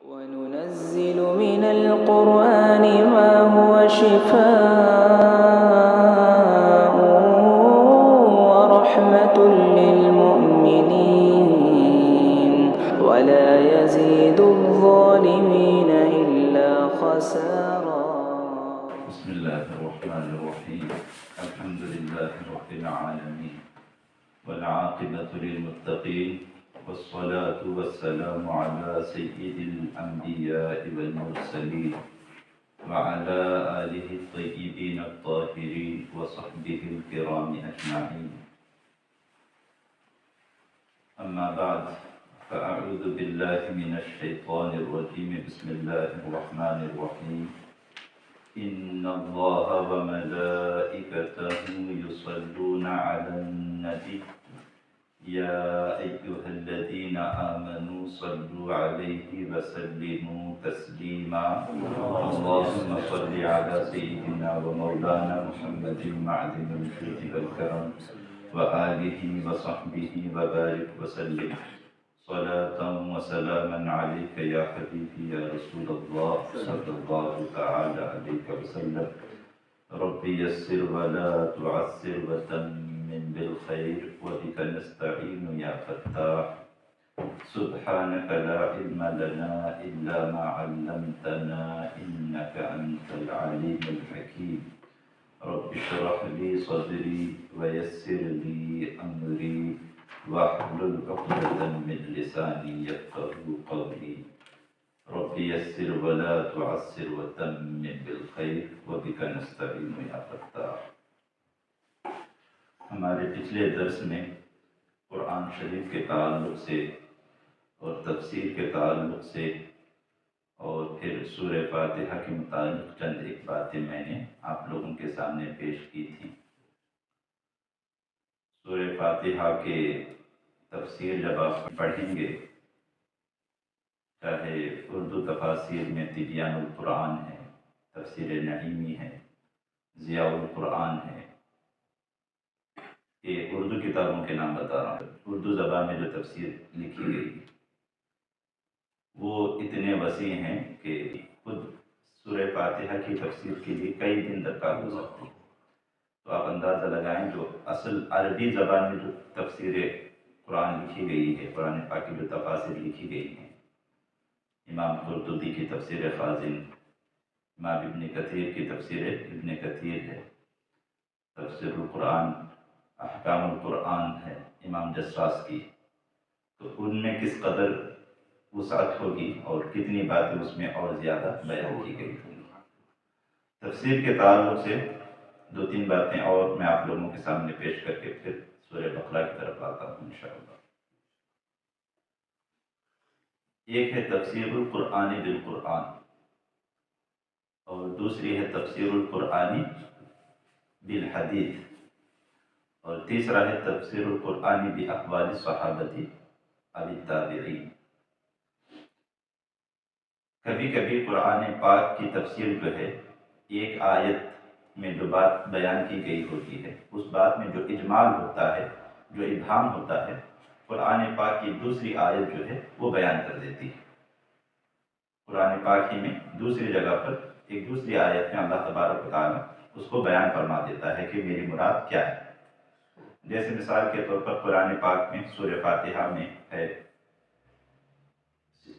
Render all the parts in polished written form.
وننزل من القرآن ما هو شفاء ورحمة للمؤمنين ولا يزيد الظالمين إلا خسارا. بسم الله الرحمن الرحيم. الحمد لله رب العالمين والعاقبة للمتقين والصلاة والسلام على سيد الأنبياء والمرسلين وعلى آله الطيبين الطاهرين وصحبه الكرام أجمعين. أما بعد فأعوذ بالله من الشيطان الرجيم. بسم الله الرحمن الرحيم. إن الله وملائكته يصلون على النبي يا أيها الذين آمنوا صلوا عليه وسلموا تسليما. اللهم صل على سيدنا ومولانا محمد معدن الجود والكرم وآله وصحبه وبارك وسلم صلاة وسلاما عليك يا حبيبي يا رسول الله صلى الله تعالى عليك وسلم. ربي يسر ولا تعسر وتمم بالخير وبك نستعين يا فتاح. سبحانك لا علم لنا إلا ما علمتنا إنك أنت العليم الحكيم. رب اشرح لي صدري ويسر لي أمري واحلل عقدة من لساني يفقهوا قولي. رب يسر ولا تعسر وتمم بالخير وبك نستعين يا فتاح. ہمارے پچھلے درس میں قرآن شریف کے تعلق سے اور تفسیر کے تعلق سے اور پھر سورہ فاتحہ کے متعلق چند ایک باتیں میں نے آپ لوگوں کے سامنے پیش کی تھی. سورہ فاتحہ کے تفسیر جب آپ پڑھیں گے، چاہے اردو تفاسیر میں تبیان القرآن ہے، تفسیر نعیمی ہے، ضیاء القرآن ہے، یہ اردو کتابوں کے نام بتا رہا ہوں. اردو زبان میں جو تفسیر لکھی گئی وہ اتنے وسیع ہیں کہ خود سورہ فاتحہ کی تفسیر کے لیے کئی دن درکار ہو سکتی ہے. تو آپ اندازہ لگائیں جو اصل عربی زبان میں جو تفسیر قرآن لکھی گئی ہے، قرآن پاک کی جو تفاسیر لکھی گئی ہیں، امام قرطبی کی تفسیر خازن، امام ابن کثیر کی تفسیر ابن کثیر ہے، تفسیر القرآن احکام القرآن ہے امام جساس کی. تو ان میں کس قدر وسعت ہوگی اور کتنی باتیں اس میں اور زیادہ بیان کی گئی ہوں. تفسیر کے تعلق سے دو تین باتیں اور میں آپ لوگوں کے سامنے پیش کر کے پھر سورہ بقرہ کی طرف آتا ہوں انشاءاللہ. ایک ہے تفسیر القرآن بالقرآن اور دوسری ہے تفسیر القرآن بالحدیث اور تیسرا ہے تفسیر القرآن باقوال الصحابہ او التابعین. کبھی کبھی قرآن پاک کی تفسیر جو ہے ایک آیت میں جو بات بیان کی گئی ہوتی ہے اس بات میں جو اجمال ہوتا ہے، جو ابہام ہوتا ہے، قرآن پاک کی دوسری آیت جو ہے وہ بیان کر دیتی ہے. قرآن پاک ہی میں دوسری جگہ پر ایک دوسری آیت میں اللہ تبارک و تعالیٰ اس کو بیان فرما دیتا ہے کہ میری مراد کیا ہے. جیسے مثال کے طور پر قرآن پاک میں سورہ فاتحہ میں ہے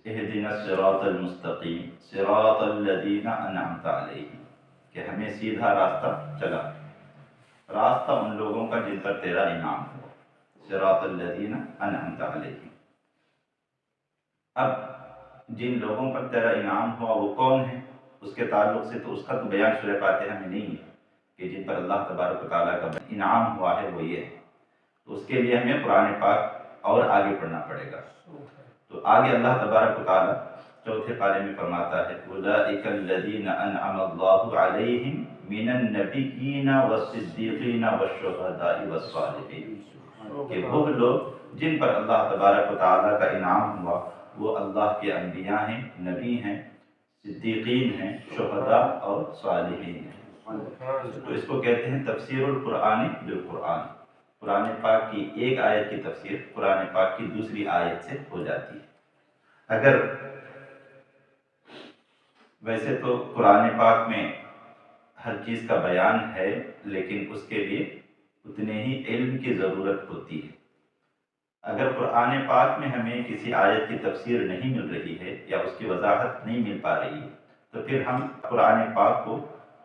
اہدنا الصراط المستقیم صراط الذین انعمت علیہم، کہ ہمیں سیدھا راستہ چلا، راستہ ان لوگوں کا جن پر تیرا انعام ہو، صراط الذین انعمت علیہم. اب جن لوگوں پر تیرا انعام ہوا وہ کون ہیں، اس کے تعلق سے تو اس کا تو بیان سورہ فاتحہ میں نہیں ہے کہ جن پر اللہ تبارک و تعالیٰ کا انعام ہوا ہے وہ یہ ہے. تو اس کے لیے ہمیں قرآن پاک اور آگے پڑھنا پڑے گا. تو آگے اللہ تبارک و تعالیٰ چوتھے پارے میں فرماتا ہے اولئک الذین انعم اللہ علیہم من النبیین والصدیقین والشہداء والصالحین، کہ وہ لوگ جن پر اللہ تبارک و تعالیٰ کا انعام ہوا وہ اللہ کے انبیاء ہیں، نبی ہیں، صدیقین ہیں، شہداء اور صالحین ہیں. تو اس کو کہتے ہیں تفسیر القرآن بالقرآن. قرآن پاک کی ایک آیت کی تفسیر قرآن پاک کی دوسری آیت سے ہو جاتی ہے. اگر ویسے تو قرآن پاک میں ہر چیز کا بیان ہے، لیکن اس کے لیے اتنے ہی علم کی ضرورت ہوتی ہے۔ اگر قرآن پاک میں ہمیں کسی آیت کی تفسیر نہیں مل رہی ہے یا اس کی وضاحت نہیں مل پا رہی ہے، تو پھر ہم قرآن پاک کو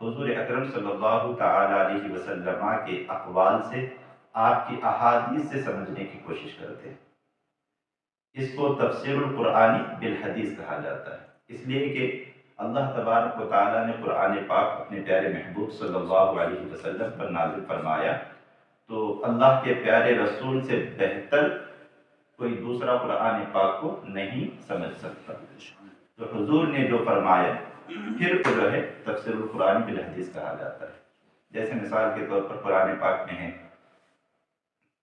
حضور اکرم صلی اللہ تعالی علیہ وسلم کے اقوال سے، آپ کی احادیث سے سمجھنے کی کوشش کرتے ہیں۔ اس کو تفسیر القرآنی بالحدیث کہا جاتا ہے، اس لیے کہ اللہ تبارک و تعالیٰ نے قرآن پاک اپنے پیارے محبوب صلی اللہ علیہ وسلم پر نازل فرمایا، تو اللہ کے پیارے رسول سے بہتر کوئی دوسرا قرآن پاک کو نہیں سمجھ سکتا۔ تو حضور نے جو فرمایا پھر وہ جو ہے تفسیر القرآن بالحدیث کہا جاتا ہے۔ جیسے مثال کے طور پر قرآن پاک میں ہے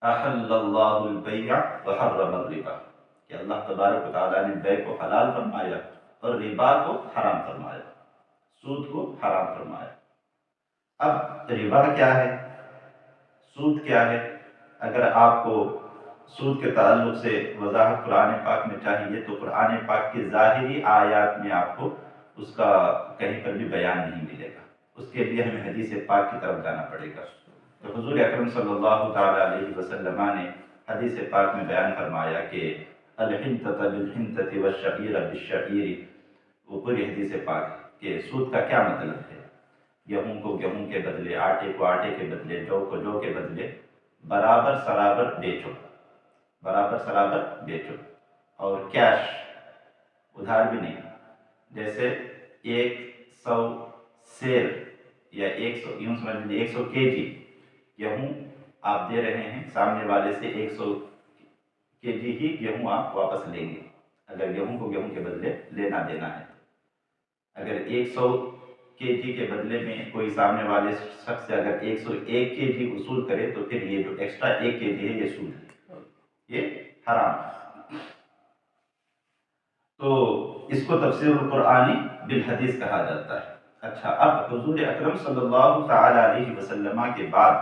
احل اللہ البیع وحرم الربا، کہ اللہ تبارک و تعالیٰ نے بیع کو حلال فرمایا اور ربا کو حرام فرمایا، سود کو حرام فرمایا۔ اب ربا کیا ہے، سود کیا ہے؟ اگر آپ کو سود کے تعلق سے وضاحت قرآن پاک میں چاہیے تو قرآن پاک کی ظاہری آیات میں آپ کو اس کا کہیں پر بھی بیان نہیں ملے گا، اس کے لیے ہمیں حدیث پاک کی طرف جانا پڑے گا۔ تو حضور اکرم صلی اللہ تعالی علیہ وسلم نے حدیث پاک میں بیان فرمایا کہ الحنطۃ بالحنطۃ والشعیر بالشعیر، وہ پوری حدیث پاک کہ سود کا کیا مطلب ہے، گیہوں کو گیہوں کے بدلے، آٹے کو آٹے کے بدلے، جو کو جو کے بدلے برابر سرابر بیچو، برابر سرابر بیچو، اور کیش، ادھار بھی نہیں۔ جیسے 100 سیر یا 100 یوں سمجھ لیجیے 100 کے جی گیہوں آپ دے رہے ہیں، سامنے والے سے 100 کے جی ہی گیہوں آپ واپس لیں گے اگر گیہوں کو گیہوں کے بدلے لینا دینا ہے۔ اگر 100 کے جی کے بدلے میں کوئی سامنے والے شخص سے اگر 101 کے جی وصول کرے تو پھر یہ جو ایکسٹرا 1 کے جی ہے یہ سود ہے، یہ حرام ہے۔ تو اس کو تفسیر القرآنی بالحدیث کہا جاتا ہے۔ اچھا، اب حضور اکرم صلی اللہ تعالی علیہ وسلم کے بعد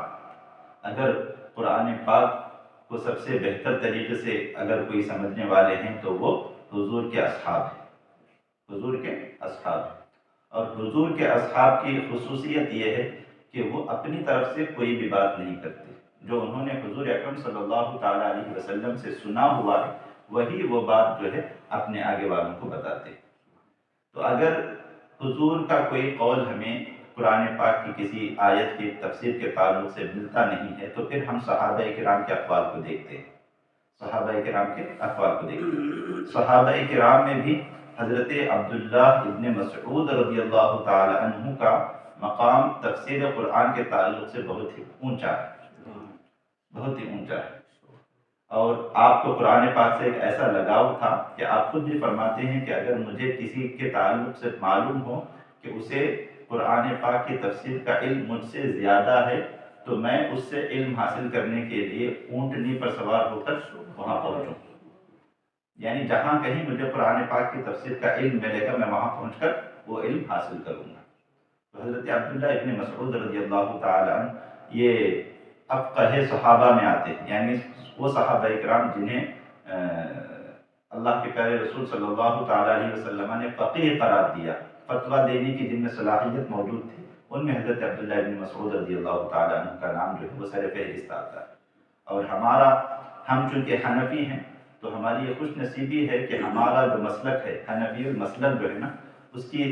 اگر قرآن پاک کو سب سے بہتر طریقے سے اگر کوئی سمجھنے والے ہیں تو وہ حضور کے اصحاب ہیں، حضور کے اصحاب ہیں۔ اور حضور کے اصحاب کی خصوصیت یہ ہے کہ وہ اپنی طرف سے کوئی بھی بات نہیں کرتے، جو انہوں نے حضور اکرم صلی اللہ تعالی علیہ وسلم سے سنا ہوا ہے وہی وہ بات جو ہے اپنے آگے والوں کو بتاتے ہیں۔ تو اگر حضور کا کوئی قول ہمیں قرآن پاک کی کسی آیت کی تفسیر کے تعلق سے ملتا نہیں ہے تو پھر ہم صحابہ کرام کے اقوال کو دیکھتے ہیں، صحابہ کرام کے اقوال کو دیکھتے ہیں۔ صحابہ کرام میں بھی حضرت عبداللہ ابن مسعود رضی اللہ تعالی عنہ کا مقام تفسیر قرآن کے تعلق سے بہت ہی اونچا ہے، بہت ہی اونچا ہے۔ اور آپ کو قرآن پاک سے ایک ایسا لگاؤ تھا کہ آپ خود بھی فرماتے ہیں کہ اگر مجھے کسی کے تعلق سے معلوم ہو کہ اسے قرآن پاک کی تفسیر کا علم مجھ سے زیادہ ہے تو میں اس سے علم حاصل کرنے کے لیے اونٹنی پر سوار ہو کر وہاں پہنچوں، یعنی جہاں کہیں مجھے قرآن پاک کی تفسیر کا علم ملے گا میں وہاں پہنچ کر وہ علم حاصل کروں گا۔ تو حضرت عبداللہ ابن مسعود رضی اللہ تعالی عنہ یہ افقہ صحابہ میں آتے ہیں، یعنی وہ صحابہ اکرام جنہیں اللہ کے پیارے رسول صلی اللہ تعالی علیہ وسلم نے فقیہ قرار دیا، فتویٰ دینے کی جن میں صلاحیت موجود تھی، ان میں حضرت عبداللہ ابن مسعود رضی اللہ تعالی عنہ کا نام جو ہے وہ سر فہرست آتا ہے۔ اور ہم چونکہ حنفی ہیں تو ہماری یہ خوش نصیبی ہے کہ ہمارا جو مسلک ہے حنفی المسلک جو ہے نا، اس کی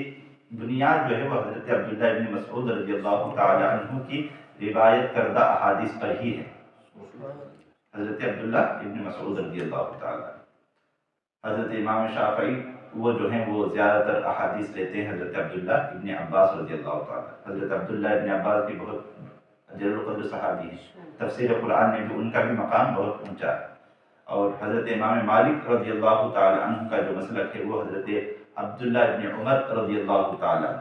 بنیاد جو ہے وہ حضرت عبداللہ ابن مسعود رضی اللہ تعالی عنہ کی روایت کردہ احادیث پر ہی ہے۔ حضرت عبداللہ ابن مسعود رضی اللہ تعالی عنہ، حضرت امام شافعی وہ جو ہیں وہ زیادہ تر احادیث لیتے ہیں حضرت عبداللہ ابن عباس رضی اللہ تعالی۔ حضرت عبداللہ ابن عباس بھی بہت جلیل القدر صحابی ہیں، تفسیر قرآن میں بھی ان کا بھی مقام بہت اونچا ہے۔ اور حضرت امام مالک رضی اللہ تعالی عنہ کا جو مسلک ہے وہ حضرت عبداللہ ابن عمر رضی اللہ تعالی عنہ،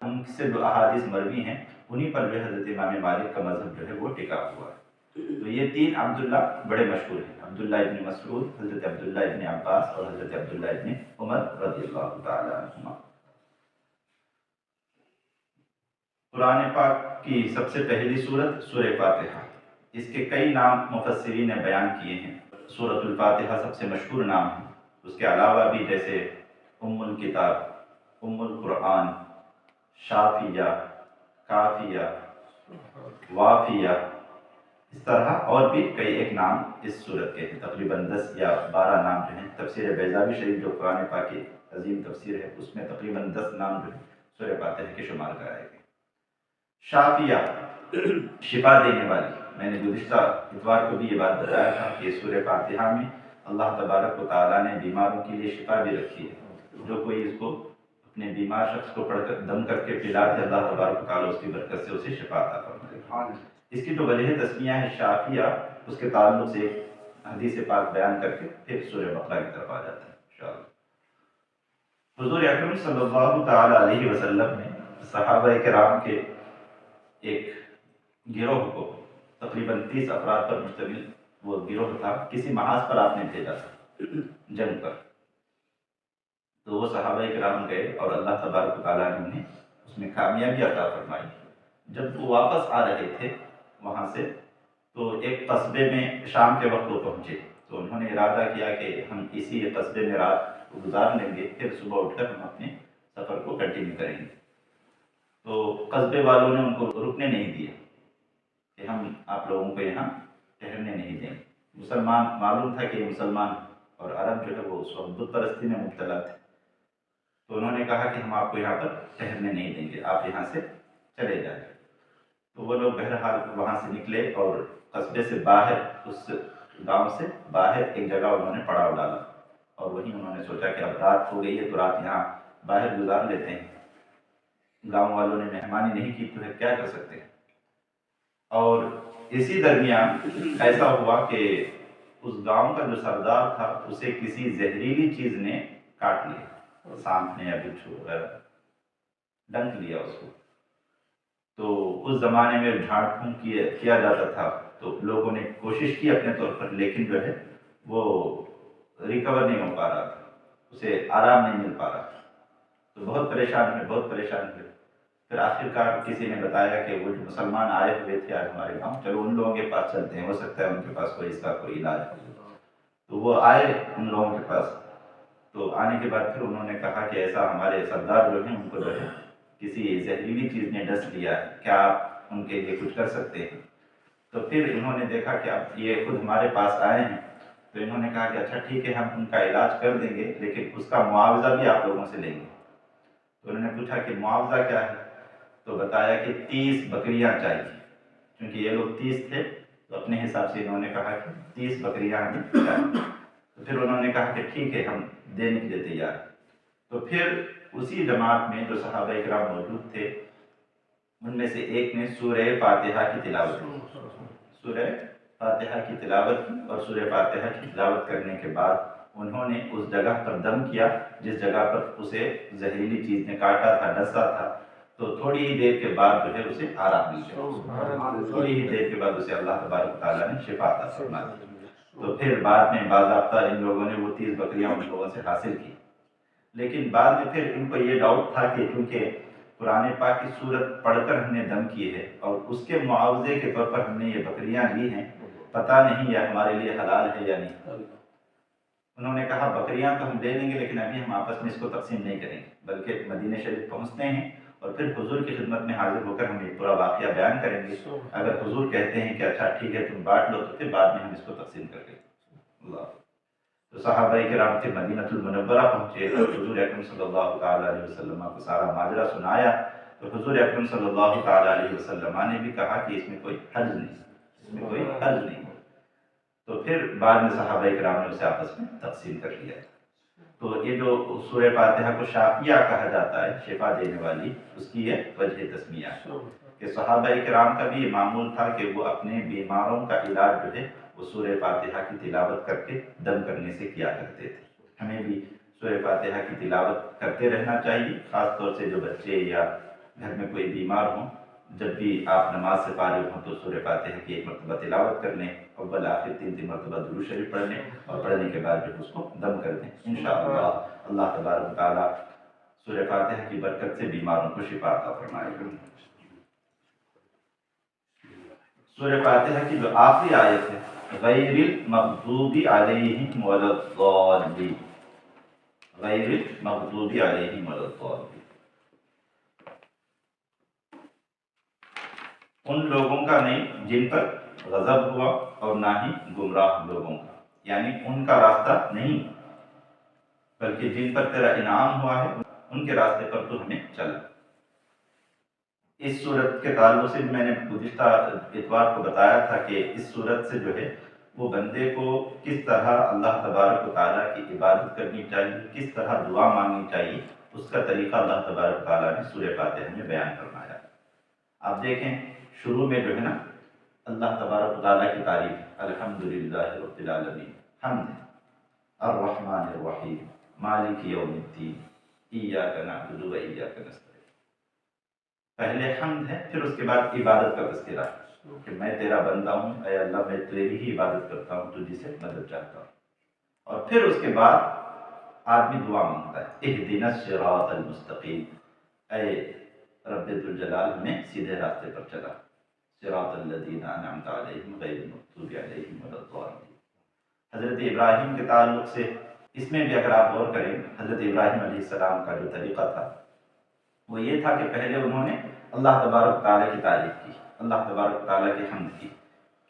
ان سے جو احادیث مروی ہیں انہی پر جو حضرت امام مالک کا مذہب جو ہے وہ ٹکا ہوا ہے۔ تو یہ تین عبداللہ بڑے مشہور ہیں، عبداللہ ابن مسعود، حضرت عبداللہ ابن عباس اور حضرت عبداللہ ابن عمر رضی اللہ تعالی عنہما۔ قرآن پاک کی سب سے پہلی سورت سورہ فاتحہ، اس کے کئی نام مفسرین نے بیان کیے ہیں۔ سورۃ الفاتحہ سب سے مشہور نام ہے، اس کے علاوہ بھی جیسے ام الکتاب، ام القرآن، شافیہ، کافیہ، وافیہ، اس طرح اور بھی کئی ایک نام اس صورت کے ہیں، تقریباً 10 یا 12 نام جو ہیں۔ تفسیر بیضاوی شریف جو قرآن پاک کی عظیم تفسیر ہے، اس میں تقریباً 10 نام جو ہیں سورہ فاتحہ کے شمار کرائے گئے۔ شافیہ، شفا دینے والی، میں نے گزشتہ اتوار کو بھی یہ بات بتایا تھا کہ سورہ فاتحہ میں اللہ تبارک و تعالیٰ نے بیماروں کے لیے شفا بھی رکھی ہے۔ جو کوئی اس کو اپنے بیمار شخص کو پڑھ کر دم کر کے پلا دے، اللہ تبارک و تعالیٰ اس کی برکت سے اسے شفا عطا فرمائے گا۔ اس کی جو وجہ تسمیہ ہے شافیہ، اس کے تعلق سے ایک حدیث پاک بیان کر کے پھر سورہ بقرہ کی طرف آ جاتا ہے انشاءاللہ۔ حضور اکرم صلی اللہ تعالی علیہ وسلم نے صحابہ کرام کے ایک گروہ کو، تقریباً 30 افراد پر مشتمل وہ گروہ تھا، کسی محاذ پر آپ نے بھیجا تھا جنگ پر۔ تو وہ صحابہ کرام گئے اور اللہ تبارک و تعالیٰ نے انہیں اس میں کامیابی عطا فرمائی۔ جب وہ واپس آ رہے تھے وہاں سے، تو ایک قصبے میں شام کے وقت وہ پہنچے، تو انہوں نے ارادہ کیا کہ ہم اسی قصبے میں رات گزار لیں گے، پھر صبح اٹھ کر ہم اپنے سفر کو کنٹینیو کریں گے۔ تو قصبے والوں نے ان کو رکنے نہیں دیا کہ ہم آپ لوگوں کو یہاں ٹھہرنے نہیں دیں گے۔ مسلمان، معلوم تھا کہ مسلمان اور عرب جو ہے وہ اس وقت بت پرستی میں مبتلا تھے، تو انہوں نے کہا کہ ہم آپ کو یہاں پر ٹھہرنے نہیں دیں گے، آپ یہاں سے چلے جائیں۔ تو وہ لوگ بہرحال وہاں سے نکلے اور قصبے سے باہر، اس گاؤں سے باہر ایک جگہ انہوں نے پڑاؤ ڈالا، اور وہیں انہوں نے سوچا کہ اب رات ہو گئی ہے تو رات یہاں باہر گزار لیتے ہیں۔ گاؤں والوں نے مہمانی نہیں کی تو کیا کر سکتے ہیں۔ اور اسی درمیان ایسا ہوا کہ اس گاؤں کا جو سردار تھا اسے کسی زہریلی چیز نے کاٹ لیا، سانپ نے یا بچھو وغیرہ ڈنک لیا اس کو۔ تو اس زمانے میں جھاڑ پھونک کیا جاتا تھا، تو لوگوں نے کوشش کی اپنے طور پر، لیکن جو ہے وہ ریکور نہیں ہو پا رہا تھا، اسے آرام نہیں مل پا رہا تھا۔ تو بہت پریشان ہوئے۔ پھر آخر کار کسی نے بتایا کہ وہ جو مسلمان آئے ہوئے تھے آج ہمارے گاؤں، چلو ان لوگوں کے پاس چلتے ہیں، ہو سکتا ہے ان کے پاس کوئی اس کا کوئی علاج ہو۔ تو وہ آئے ان لوگوں کے پاس، تو آنے کے بعد پھر انہوں نے کہا کہ ایسا ہمارے سردار جو ہیں ان کو جو ہے کسی زہریلی چیز نے ڈس لیا ہے، کیا آپ ان کے لیے کچھ کر سکتے ہیں؟ تو پھر انہوں نے دیکھا کہ اب یہ خود ہمارے پاس آئے ہیں، تو انہوں نے کہا کہ اچھا ٹھیک ہے، ہم ان کا علاج کر دیں گے، لیکن اس کا معاوضہ بھی آپ لوگوں سے لیں گے۔ تو انہوں نے پوچھا کہ معاوضہ کیا ہے؟ تو بتایا کہ 30 بکریاں چاہیے، کیونکہ یہ لوگ 30 تھے، تو اپنے حساب سے انہوں نے کہا کہ 30 بکریاں ہمیں چاہیے۔ تو پھر انہوں نے کہا کہ ٹھیک ہے، ہم دینے کے لیے تیار ہیں۔ تو پھر اسی جماعت میں جو صحابہ کرام موجود تھے، ان میں سے ایک نے سورہ فاتحہ کی تلاوت کی، سورہ فاتحہ کی تلاوت کی، اور سورہ فاتحہ کی تلاوت کرنے کے بعد انہوں نے اس جگہ پر دم کیا جس جگہ پر اسے زہریلی چیز نے کاٹا تھا، ڈسا تھا۔ تو تھوڑی ہی دیر کے بعد جو ہے اسے آرام مل گیا، تھوڑی ہی دیر کے بعد اسے اللہ تبارک تعالیٰ نے شفا عطا فرما دی۔ تو پھر بعد میں باضابطہ ان لوگوں نے وہ 30 بکریاں ان لوگوں سے حاصل کی، لیکن بعد میں پھر ان کو یہ ڈاؤٹ تھا کہ چونکہ قرآن پاک کی سورت پڑھ کر ہم نے دم کی ہے اور اس کے معاوضے کے طور پر ہم نے یہ بکریاں لی ہیں، پتہ نہیں یہ ہمارے لیے حلال ہے یا نہیں۔ انہوں نے کہا بکریاں تو ہم لے لیں گے، لیکن ابھی ہم آپس میں اس کو تقسیم نہیں کریں گے، بلکہ مدینہ شریف پہنچتے ہیں اور پھر حضور کی خدمت میں حاضر ہو کر ہم یہ پورا واقعہ بیان کریں گے۔ اگر حضور کہتے ہیں کہ اچھا ٹھیک ہے تم بانٹ لو، تو پھر بعد میں ہم اس کو تقسیم کر لیں گے۔ اللہ۔ تو صحابہ کرام کے مدینہ المنورہ پہنچے اور حضور اکرم صلی اللہ تعالیٰ علیہ وسلم کو سارا ماجرا سنایا، تو حضور اکرم صلی اللہ تعالیٰ علیہ وسلم نے بھی کہا کہ اس میں کوئی حرج نہیں، اس میں کوئی حرج نہیں۔ تو پھر بعد میں صحابہ کرام نے اسے آپس میں تقسیم کر لیا۔ تو یہ جو سورہ فاتحہ کو شافیہ کہا جاتا ہے، شفا دینے والی، اس کی یہ وجہ تسمیہ ہے کہ صحابہ کرام کا بھی یہ معمول تھا کہ وہ اپنے بیماروں کا علاج جو ہے وہ سورہ فاتحہ کی تلاوت کر کے دم کرنے سے کیا کرتے تھے۔ ہمیں بھی سورہ فاتحہ کی تلاوت کرتے رہنا چاہیے، خاص طور سے جو بچے یا گھر میں کوئی بیمار ہوں، جب بھی آپ نماز سے فارغ ہوں تو سورہ فاتحہ کی ایک مرتبہ تلاوت کر لیں، اول آخر 3 مرتبہ درود شریف پڑھ لیں، اور پڑھنے کے بعد جو اس کو دم کر دیں۔ انشاءاللہ اللہ تبارک و تعالیٰ سورہ فاتحہ کی برکت سے بیماروں کو شفا عطا فرمائے گا۔ سورہ فاتحہ کی جو آخری آیت ہے، غیر المغضوب علیہم ولا الضالین، غیر المغضوب علیہم ولا الضالین، ان لوگوں کا نہیں جن پر غضب ہوا اور نہ ہی گمراہ لوگوں کا، یعنی ان کا راستہ نہیں بلکہ جن پر تیرا انعام ہوا ہے ان کے راستے پر تو ہمیں چلا۔ اس صورت کے تعلق سے میں نے گزشتہ اتوار کو بتایا تھا کہ اس صورت سے جو ہے وہ بندے کو کس طرح اللہ تبارک و تعالیٰ کی عبادت کرنی چاہیے، کس طرح دعا مانگنی چاہیے، اس کا طریقہ اللہ تبارک و تعالیٰ نے سورہ فاتحہ میں بیان فرمایا۔ آپ دیکھیں شروع میں جو ہے نا اللہ تبارک و تعالیٰ کی تعریف، الحمدللہ رب العالمین، حمد، الرحمن الرحیم، مالک یوم الدین، ایاک نعبد و ایاک نستعین۔ پہلے حمد ہے، پھر اس کے بعد عبادت کا تذکرہ کہ میں تیرا بندہ ہوں، اے اللہ میں تیری ہی عبادت کرتا ہوں، تجھ سے مدد چاہتا ہوں، اور پھر اس کے بعد آدمی دعا مانگتا ہے، اہدنا الصراط المستقیم، اے رب ذوالجلال ہمیں سیدھے راستے پر چلا، صراط الذین انعمت علیہم غیر المغضوب علیہم ولا الضالین۔ حضرت ابراہیم کے تعلق سے اس میں بھی اگر آپ غور کریں، حضرت ابراہیم علیہ السلام کا جو طریقہ تھا وہ یہ تھا کہ پہلے انہوں نے اللہ تبارک تعالیٰ کی تعریف کی، اللہ تبارک تعالیٰ کی حمد کی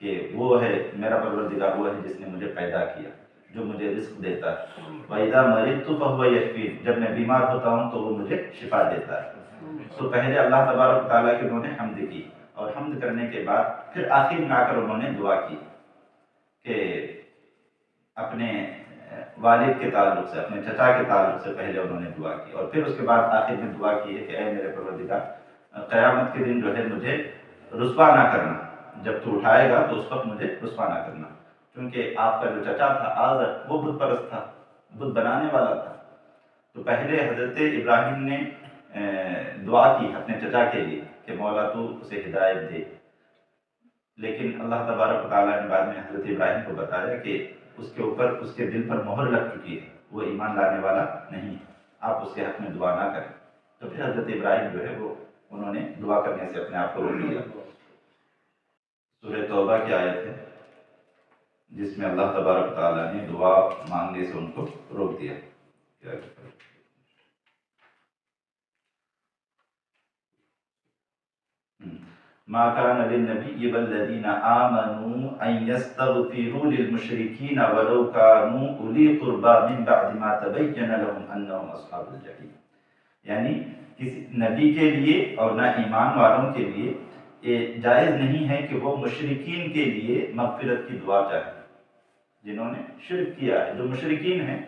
کہ وہ ہے میرا پروردگار، وہ ہے جس نے مجھے پیدا کیا، جو مجھے رزق دیتا ہے، وَإِذَا مَرِضْتُ فَهُوَ يَشْفِينِ، جب میں بیمار ہوتا ہوں تو وہ مجھے شفا دیتا ہے۔ تو پہلے اللہ تبارک تعالیٰ کی انہوں نے حمد کی، اور حمد کرنے کے بعد پھر آخر میں آ کر انہوں نے دعا کی کہ اپنے والد کے تعلق سے، اپنے چچا کے تعلق سے پہلے انہوں نے دعا کی، اور پھر اس کے بعد آخر میں دعا کی ہے کہ اے میرے پروردگار قیامت کے دن جو ہے مجھے رسوا نہ کرنا، جب تو اٹھائے گا تو اس وقت مجھے رسوا نہ کرنا، کیونکہ آپ کا جو چچا تھا آزر وہ بت پرست تھا، بت بنانے والا تھا۔ تو پہلے حضرت ابراہیم نے دعا کی اپنے چچا کے لیے کہ مولا تو اسے ہدایت دے، لیکن اللہ تبارک و تعالیٰ نے بعد میں حضرت ابراہیم کو بتایا کہ اس کے اوپر اس کے دل پر مہر لگ چکی ہے، وہ ایمان لانے والا نہیں ہے، آپ اس کے حق میں دعا نہ کریں۔ تو پھر حضرت ابراہیم جو ہے وہ انہوں نے دعا کرنے سے اپنے آپ کو روک لیا۔ سورہ توبہ کی آیت ہے جس میں اللہ تبارک و تعالیٰ نے دعا مانگنے سے ان کو روک دیا۔ ما كان للنبي والذين آمنوا أن يستغفروا للمشركين ولو كانوا أولي قربى من بعد ما تبين لهم أنهم أصحاب الجحيم، یعنی کسی نبی کے لیے اور نہ ایمان والوں کے لیے یہ جائز نہیں ہے کہ وہ مشرکین کے لیے مغفرت کی دعا چاہیں، جنہوں نے شرک کیا ہے، جو مشرکین ہیں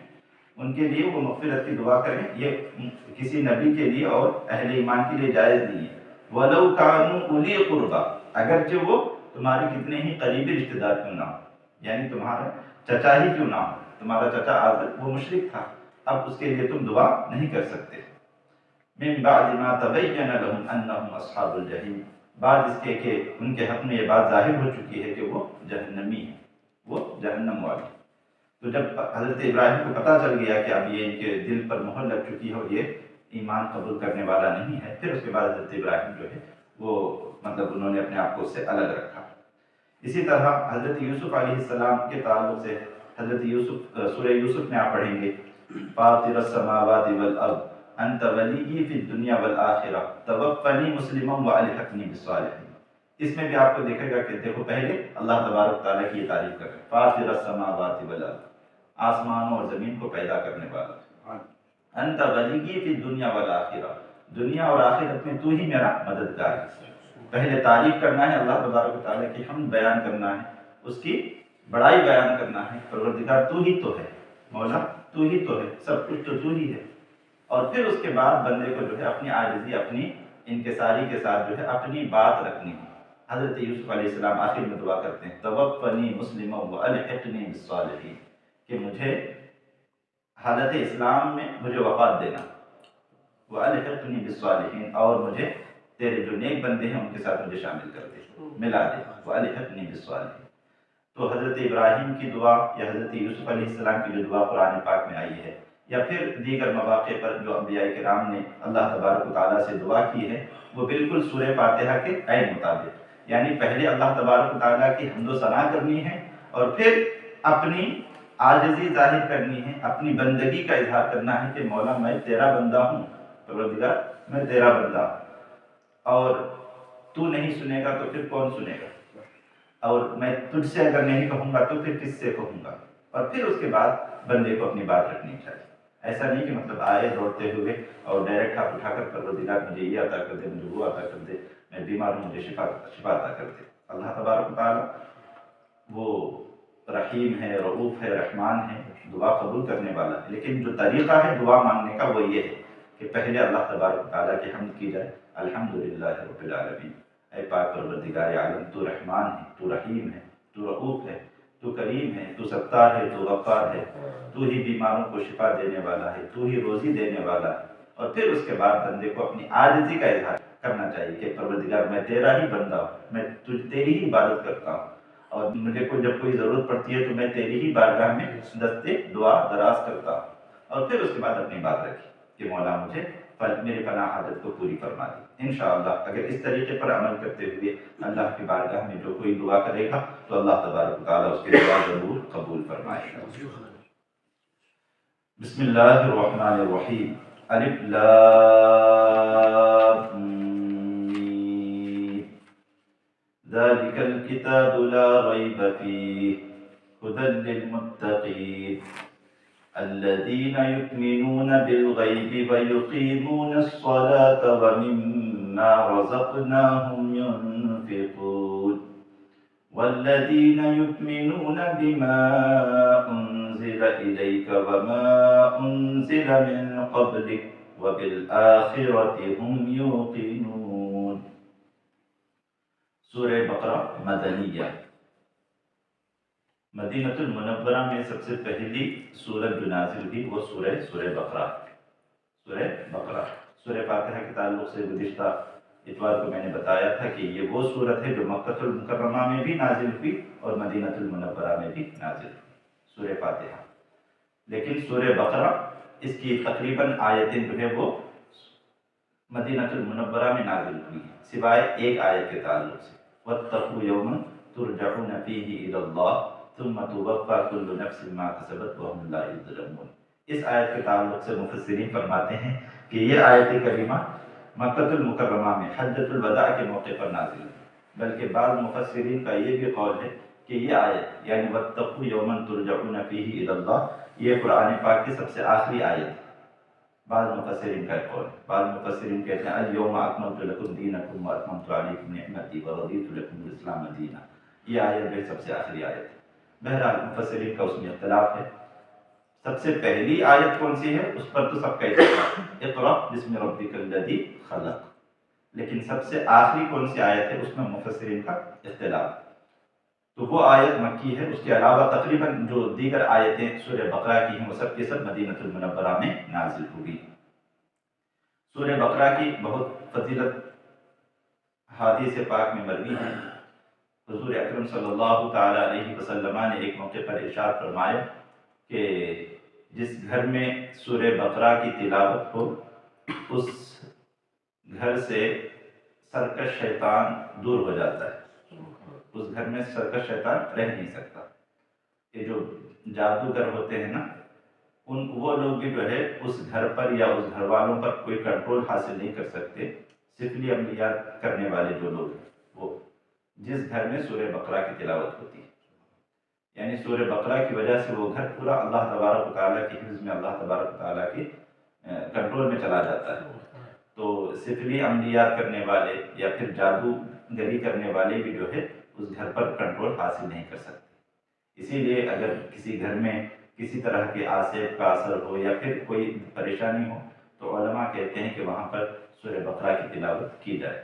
ان کے لیے وہ مغفرت کی دعا کریں، یہ کسی نبی کے لیے اور اہل ایمان کے لیے جائز نہیں ہے۔ وَلَوْ كَانُوا أُولِي قُرْبَى، اگرچہ وہ تمہارے کتنے ہی قریبی رشتہ دار کیوں نہ ہو، یعنی تمہارا چچا ہی کیوں نہ ہو، تمہارا چچا آزر وہ مشرک تھا، اب اس کے لیے تم دعا نہیں کر سکتے۔ مِن بَعْدِ مَا تَبَيَّنَ لَهُمْ أَنَّهُمْ أَصْحَابُ الْجَحِيمِ، بعد اس کے کہ ان کے حق میں یہ بات ظاہر ہو چکی ہے کہ وہ جہنمی ہیں، وہ جہنم والے ہیں۔ تو جب حضرت ابراہیم کو پتہ چل گیا کہ اب یہ ان کے دل پر مہر لگ چکی ہے اور یہ ایمان قبول کرنے والا نہیں ہے، پھر اس کے بعد حضرت ابراہیم جو ہے وہ مطلب انہوں نے اپنے آپ کو اس سے الگ رکھا۔ اسی طرح حضرت یوسف علیہ السلام کے تعلق سے حضرت یوسف سورہ یوسف میں آپ پڑھیں گے، فاطر السماوات والارض انت ولی فی الدنیا والآخرہ توفنی مسلما والحقنی بالصالحین۔ اس میں بھی آپ کو دیکھے گا کہ دیکھو پہلے اللہ تبارک تعالیٰ کی یہ تعریف کر رہے ہیں، فاطر السماوات والارض، آسمانوں اور زمین کو پیدا کرنے والا، انت ولی فی الدنیا والآخرہ، دنیا اور آخرت میں تو ہی میرا مددگار ہے۔ پہلے تعریف کرنا ہے اللہ تبارک تعالیٰ کی، حمد بیان کرنا ہے، اس کی بڑائی بیان کرنا ہے، پروردگار تو ہی تو ہے، مولا تو ہی تو ہے، سب کچھ تو ہی ہے۔ اور پھر اس کے بعد بندے کو جو ہے اپنی عاجزی، اپنی انکساری کے ساتھ جو ہے اپنی بات رکھنی ہے۔ حضرت یوسف علیہ السلام آخر میں دعا کرتے ہیں، توفنی مسلما والحقنی بالصالحین، کہ مجھے حالت اسلام میں مجھے وفات دینا، والحقنی بالصالحین، اور مجھے تیرے جو نیک بندے ہیں ان کے ساتھ مجھے شامل کر دے، ملا دے، والحقنی بالصالحین۔ تو حضرت ابراہیم کی دعا یا حضرت یوسف علیہ السلام کی جو دعا قرآن پاک میں آئی ہے، یا پھر دیگر مواقع پر جو انبیاء کرام نے اللہ تبارک و تعالیٰ سے دعا کی ہے، وہ بالکل سورہ فاتحہ کے عین مطابق، یعنی پہلے اللہ تبارک و تعالیٰ کی حمد و ثنا کرنی ہے، اور پھر اپنی عاجزی ظاہر کرنی ہے، اپنی بندگی کا اظہار کرنا ہے کہ مولا میں تیرا بندہ ہوں، پروردگار میں تیرا بندہ ہوں، اور تو نہیں سنے گا تو پھر کون سنے گا، اور میں تجھ سے اگر نہیں کہوں گا تو پھر کس سے کہوں گا، اور پھر اس کے بعد بندے کو اپنی بات رکھنی چاہیے۔ ایسا نہیں کہ مطلب آئے دوڑتے ہوئے اور ڈائریکٹ ہاتھ اٹھا کر پروردگار مجھے یہ عطا کر دے، مجھے وہ عطا کر دے، میں بیمار ہوں مجھے شفا عطا کر دے۔ اللہ تبارک و تعالیٰ وہ رحیم ہے، رؤوف ہے، رحمان ہے، دعا قبول کرنے والا ہے، لیکن جو طریقہ ہے دعا مانگنے کا وہ یہ ہے کہ پہلے اللہ تبارک و تعالیٰ کی حمد کی جائے، الحمدللہ رب العالمین، اے پاک پروردگار عالم، تو رحمان ہے، تو رحیم ہے، تو رؤوف ہے، تو کریم ہے، تو ستار ہے، تو غفار ہے، تو ہی بیماروں کو شفا دینے والا ہے، تو ہی روزی دینے والا ہے۔ اور پھر اس کے بعد بندے کو اپنی عاجزی کا اظہار کرنا چاہیے کہ پروردگار میں تیرا ہی بندہ ہوں، میں تیری ہی عبادت کرتا ہوں، اور مجھے جب کوئی ضرورت پڑتی ہے تو میں تیری ہی بارگاہ میں دستے دعا دراز کرتا ہوں، اور پھر اس کے بعد اپنی بات رکھی کہ مولا مجھے میری فلاں حاجت کو پوری فرما دی۔ انشاءاللہ اگر اس طریقے پر عمل کرتے ہوئے اللہ کی بارگاہ میں جو کوئی دعا کرے گا تو اللہ تبارک و تعالیٰ اس کی دعا ضرور قبول فرمائے گا۔ بسم اللہ الرحمن الرحیم، الف لام میم، ذلك الكتاب لا ريب فيه هدى للمتقين الذين يؤمنون بالغيب ويقيمون الصلاة ومما رزقناهم ينفقون والذين يؤمنون بما أنزل إليك وما أنزل من قبلك وبالآخرة هم يوقنون۔ سورہ بقرہ مدنیہ، مدینہ المنورہ میں سب سے پہلی سورت جو نازل ہوئی وہ سورہ بقرہ۔ سورہ فاتحہ کے تعلق سے گزشتہ اتوار کو میں نے بتایا تھا کہ یہ وہ سورت ہے جو مکہ المکرمہ میں بھی نازل ہوئی اور مدینہ المنورہ میں بھی نازل ہوئی، سورہ فاتحہ۔ لیکن سورہ بقرہ اس کی تقریباً آیتیں جو ہے وہ مدینہ المنورہ میں نازل ہوئی ہیں، سوائے ایک آیت کے تعلق سے، وَاتَّقُوا يَوْمًا تُرْجَعُونَ فِيهِ إِلَى اللَّهِ ثُمَّ تُوَفَّى كُلُّ نَفْسٍ مَا كَسَبَتْ وَهُمْ لَا يُظْلَمُونَ۔ اس آیت کے تعلق سے مفسرین فرماتے ہیں کہ یہ آیت کریمہ مکہ المکرمہ میں حجۃ الوداع کے موقع پر نازل ہے، بلکہ بعض مفسرین کا یہ بھی قول ہے کہ یہ آیت یعنی وَاتَّقُوا يَوْمًا تُرْجَعُونَ فِيهِ إِلَى اللَّهِ یہ قرآن پاک کی سب سے آخری آیت ہے۔ بعض مفسرین کا قول ہے، بعض مفسرین کہتے ہیں اليوم اکملت لکم دینکم واتممت علیکم نعمتی ورضیت لکم الاسلام دینا، یہ آیت ہے سب سے آخری آیت ہے۔ بہرحال مفسرین کا اس میں اختلاف ہے، سب سے پہلی آیت کون سی ہے اس پر تو سب کا اتفاق ہے، اقرأ بسم ربک الذی خلق، لیکن سب سے آخری کون سی آیت ہے اس میں مفسرین کا اختلاف ہے۔ تو وہ آیت مکی ہے، اس کے علاوہ تقریباً جو دیگر آیتیں سورہ بقرہ کی ہیں وہ سب کے سب مدینہ المنورہ میں نازل ہوئی۔ سورہ بقرہ کی بہت فضیلت حدیث پاک میں مروی ہے۔ حضور اکرم صلی اللہ تعالی علیہ وسلم نے ایک موقع پر ارشاد فرمایا کہ جس گھر میں سورہ بقرہ کی تلاوت ہو اس گھر سے سرکش شیطان دور ہو جاتا ہے، اس گھر میں سرکش شیطان رہ نہیں سکتا۔ یہ جو جادوگر ہوتے ہیں نا، وہ لوگ بھی جو ہے اس گھر پر یا اس گھر والوں پر کوئی کنٹرول حاصل نہیں کر سکتے۔ سفلی عملیات کرنے والے جو لوگ ہیں وہ جس گھر میں سورہ بقرہ کی تلاوت ہوتی ہے، یعنی سورہ بقرہ کی وجہ سے وہ گھر پورا اللہ تبارک و تعالیٰ کی حفظ میں، اللہ تبارک و تعالیٰ کے کنٹرول میں چلا جاتا ہے۔ تو سفلی عملیات کرنے والے یا پھر جادوگری کرنے والے بھی جو ہے اس گھر پر کنٹرول حاصل نہیں کر سکتے۔ اسی لیے اگر کسی گھر میں کسی طرح کے آسیب کا اثر ہو یا پھر کوئی پریشانی ہو تو علماء کہتے ہیں کہ وہاں پر سورہ بقرہ کی تلاوت کی جائے۔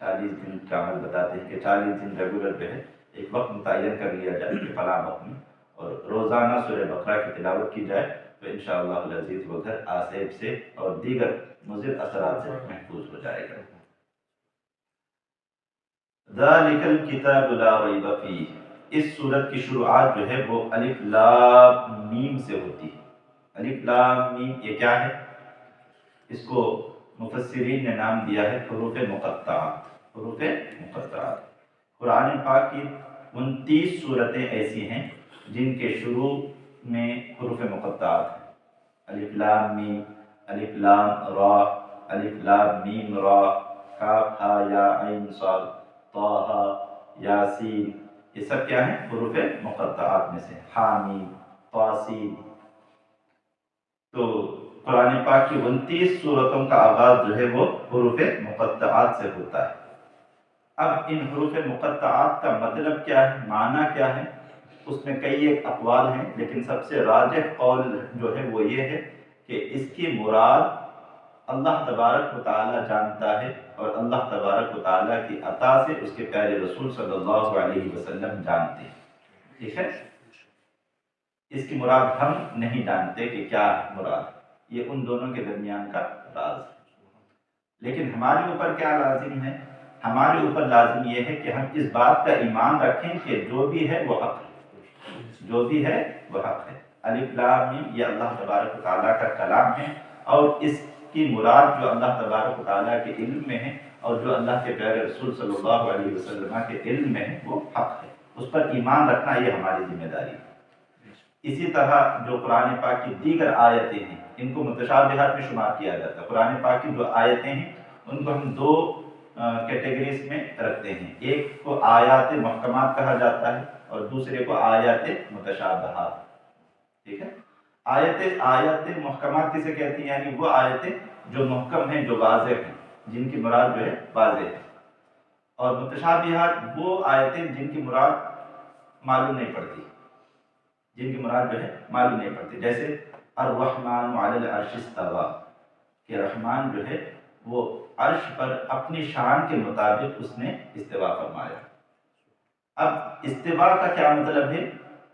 40 دن کا عمل بتاتے ہیں کہ 40 دن ریگولر جو ہے ایک وقت متعین کر لیا جائے کہ فلاں وقت میں، اور روزانہ سورہ بقرہ کی تلاوت کی جائے تو انشاءاللہ العزیز وہ گھر آسیب سے اور دیگر مضر اثرات سے محفوظ ہو جائے گا۔ ذالک الکتاب لا ریب فیہ، اس سورت کی شروعات جو ہے وہ الف لام میم سے ہوتی ہے۔ الف لام میم یہ کیا ہے؟ اس کو مفسرین نے نام دیا ہے حروف مقطعات۔ حروف مقطعات قرآن پاک کی 29 سورتیں ایسی ہیں جن کے شروع میں حروف مقطعات ہیں، الف لام میم، الف لام را، الف لام میم را، کاف ہا یا عین صاد، طہ یاسین، یہ سب کیا ہیں؟ حروف مقطعات میں سے، حامیم، طاسین۔ تو قرآن پاک کی 29 سورتوں کا آغاز جو ہے وہ حروف مقطعات سے ہوتا ہے۔ اب ان حروف مقطعات کا مطلب کیا ہے، معنی کیا ہے، اس میں کئی ایک اقوال ہیں، لیکن سب سے راجح قول جو ہے وہ یہ ہے کہ اس کی مراد اللہ تبارک و تعالیٰ جانتا ہے، اور اللہ تبارک و تعالیٰ کی عطا سے اس کے پیارے رسول صلی اللہ علیہ وسلم جانتے ہیں، ٹھیک ہے؟ اس کی مراد ہم نہیں جانتے کہ کیا مراد، یہ ان دونوں کے درمیان کا راز ہے۔ لیکن ہمارے اوپر کیا لازم ہے؟ ہمارے اوپر لازم یہ ہے کہ ہم اس بات کا ایمان رکھیں کہ جو بھی ہے وہ حق ہے، جو بھی ہے وہ حق ہے۔ الف لام میم یہ اللہ تبارک و تعالیٰ کا کلام ہے، اور اس کی مراد جو اللہ تبارک و تعالیٰ کے علم میں ہے اور جو اللہ کے پیارے رسول صلی اللہ علیہ وسلم کے علم میں ہے وہ حق ہے، اس پر ایمان رکھنا یہ ہماری ذمہ داری ہے۔ اسی طرح جو قرآن پاک کی دیگر آیتیں ہیں ان کو متشابہات میں شمار کیا جاتا ہے۔ قرآن پاک کی جو آیتیں ہیں ان کو ہم دو کیٹیگریز میں رکھتے ہیں، ایک کو آیات محکمات کہا جاتا ہے اور دوسرے کو آیات متشابہات، ٹھیک ہے؟ آیات محکمات کسے کہتی ہیں؟ یعنی وہ آیتیں جو محکم ہیں، جو واضح ہیں، جن کی مراد جو ہے واضح ہے، اور متشابہات وہ آیتیں جن کی مراد معلوم نہیں پڑتی، جن کی مراد جو ہے معلوم نہیں پڑتی، جیسے الرحمن علی العرش استویٰ، کہ رحمان جو ہے وہ عرش پر اپنی شان کے مطابق اس نے استوا فرمایا۔ اب استوا کا کیا مطلب ہے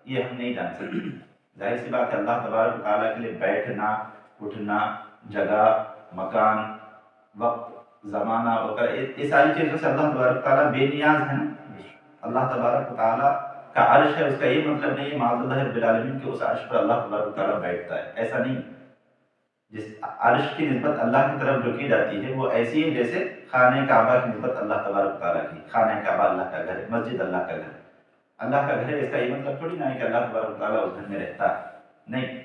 یہ ہم نہیں جان سکتے، ظاہر سی بات ہے اللہ تبارک و تعالیٰ کے لیے بیٹھنا، اٹھنا، جگہ، مکان، وقت، زمانہ وغیرہ یہ ساری چیزوں سے اللہ تبارک و تعالیٰ بے نیاز ہے نا۔ اللہ تبارک و تعالیٰ کا عرش ہے، اس کا یہ مطلب نہیں ہے معاذ اللہ رب العالمین کہ اس عرش پر اللہ تبارک و تعالیٰ بیٹھتا ہے، ایسا نہیں۔ جس عرش کی نسبت اللہ کی طرف جو کی جاتی ہے وہ ایسی ہے جیسے خانہ کعبہ کی نسبت اللہ تبارک و تعالیٰ کی، خانہ کعبہ اللہ کا گھر ہے، مسجد اللہ کا گھر ہے، اللہ کا گھر ہے، اس کا یہ مطلب تھوڑی نہ ہے کہ اللہ تبارک و تعالیٰ اس گھر میں رہتا ہے، نہیں،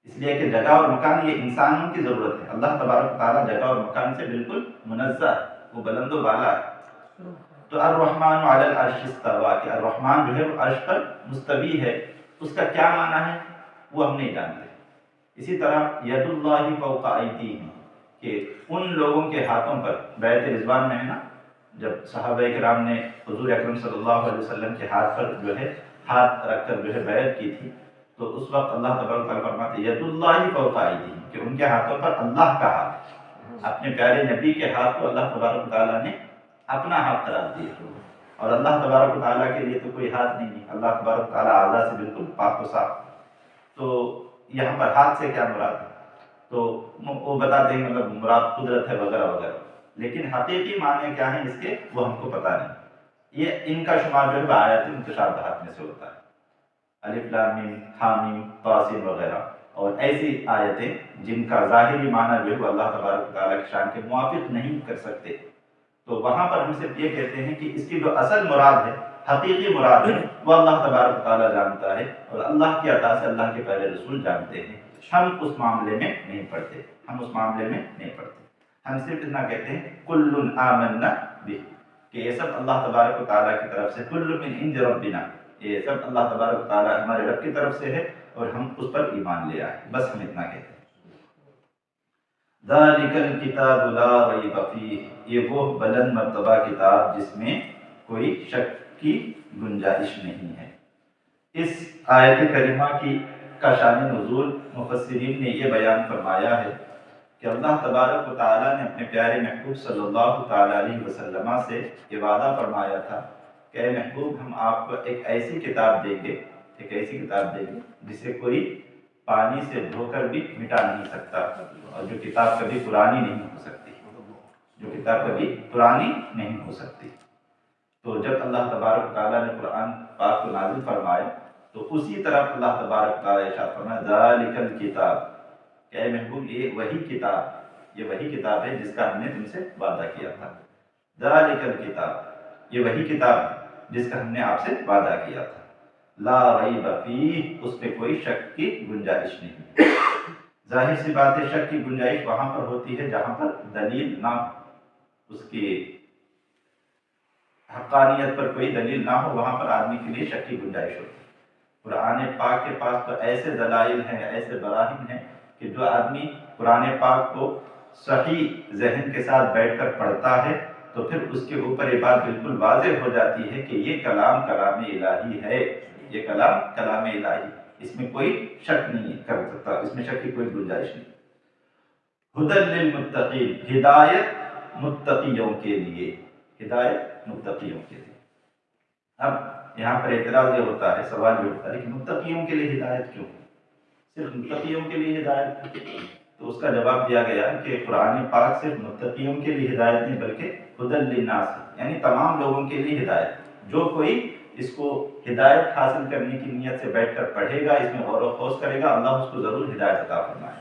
اس لیے کہ جگہ اور مکان یہ انسانوں کی ضرورت ہے، اللہ تبارک و تعالیٰ جگہ اور مکان سے بالکل منزہ ہے، وہ بلند و بالا ہے۔ تو الرحمن علی العرش استویٰ کہ الرحمن جو ہے وہ عرش پر مستوی ہے، اس کا کیا معنی ہے وہ ہم نہیں جانتے۔ اسی طرح ید اللہ فوق ایدیہم کہ ان لوگوں کے ہاتھوں پر، بیعت رضوان میں ہے نا، جب صحابہ کرام نے حضور اکرم صلی اللہ علیہ وسلم کے ہاتھ پر جو ہے ہاتھ رکھ کر جو ہے بیعت کی تھی، تو اس وقت اللہ تبارک و تعالیٰ فرماتے ید اللہ فوق ایدیہم کہ ان کے ہاتھوں پر اللہ کا ہاتھ، اپنے پیارے نبی کے ہاتھ کو اللہ تبارک و تعالیٰ نے اپنا ہاتھ قرار دیا، اور اللہ تبارک و تعالیٰ کے لیے تو کوئی ہاتھ نہیں ہے، اللہ تبارک و تعالیٰ اعضاء سے بالکل پاک و صاف۔ تو یہاں پر ہاتھ سے کیا مراد ہے تو وہ بتاتے ہیں مطلب مراد قدرت ہے وغیرہ وغیرہ، لیکن حقیقی معنی کیا ہیں اس کے وہ ہم کو پتہ نہیں۔ یہ ان کا شمار جو ہے آیات متشابہات میں سے ہوتا ہے، الف لام میم، حامیم، طاسین وغیرہ، اور ایسی آیتیں جن کا ظاہری معنی جو ہے وہ اللہ تبارک و تعالیٰ کی شان کے موافق نہیں کر سکتے، تو وہاں پر ہم صرف یہ کہتے ہیں کہ اس کی جو اصل مراد ہے، حقیقی مراد ہے، وہ اللہ تبارک و تعالیٰ جانتا ہے، اور اللہ کی عطا سے اللہ کے پیارے رسول جانتے ہیں، ہم اس معاملے میں نہیں پڑھتے، ہم اس معاملے میں نہیں پڑھتے، ہم صرف اتنا کہتے ہیں کل آمنا بہ کہ یہ سب اللہ تبارک و تعالیٰ کی طرف سے، کل من عند ربنا یہ سب اللہ تبارک و تعالیٰ ہمارے رب کی طرف سے ہے اور ہم اس پر ایمان لے آئے، بس ہم اتنا کہتے ہیں۔ ذالک الکتاب لا ریب فیہ یہ وہ بلند مرتبہ کتاب جس میں کوئی شک کی گنجائش نہیں ہے۔ اس آیت کریمہ کا شان نزول مفسرین نے یہ بیان فرمایا ہے کہ اللہ تبارک و تعالیٰ نے اپنے پیارے محبوب صلی اللہ تعالیٰ علیہ وسلم سے یہ وعدہ فرمایا تھا کہ اے محبوب ہم آپ کو ایک ایسی کتاب دیں گے، ایک ایسی کتاب دیں گے جسے کوئی پانی سے دھو کر بھی مٹا نہیں سکتا، اور جو کتاب کبھی پرانی نہیں ہو سکتی، جو کتاب کبھی پرانی نہیں ہو سکتی۔ تو جب اللہ تبارک و تعالیٰ نے قرآن پاک کو نازل فرمایا تو اسی طرح اللہ تبارک و تعالیٰ ارشاد فرمایا ذالک الکتاب کہ اے محبوب یہ وہی کتاب ہے جس کا ہم نے تم سے وعدہ کیا تھا، ذالک الکتاب یہ وہی کتاب ہے جس کا ہم نے آپ سے وعدہ کیا تھا، لا ریب فیہ، اس پہ کوئی شک کی گنجائش نہیں۔ ظاہر سی بات ہے شک کی گنجائش وہاں پر ہوتی ہے جہاں پر دلیل نہ ہو، اس کی حقانیت پر کوئی دلیل نہ ہو، وہاں پر آدمی کے لیے شک کی گنجائش ہوتی ہے۔ قرآن پاک کے پاس تو ایسے دلائل ہیں، ایسے براہین ہیں کہ جو آدمی قرآن پاک کو صحیح ذہن کے ساتھ بیٹھ کر پڑھتا ہے تو پھر اس کے اوپر یہ بات بالکل واضح ہو جاتی ہے کہ یہ کلام کلام الہی ہے، یہ کلام کلام الہی، اس میں کوئی شک نہیں کر سکتا، اس میں شک کی کوئی گنجائش نہیں۔ ہدی للمتقین، ہدایت متقیوں کے لیے، ہدایت متقیوں کے لیے۔ اب یہاں پر اعتراض یہ ہوتا ہے، سوال یہ ہوتا ہے کہ متقیوں کے لیے ہدایت کیوں؟ صرف متقیوں کے لیے ہدایت کیوں؟ تو اس کا جواب دیا گیا کہ قرآن پاک صرف متقیوں کے لیے ہدایت نہیں بلکہ ہدی للناس، یعنی تمام لوگوں کے لیے ہدایت۔ جو کوئی اس کو ہدایت حاصل کرنے کی نیت سے بیٹھ کر پڑھے گا، اس میں غور و خوض کرے گا، اللہ اس کو ضرور ہدایت عطا فرمائے۔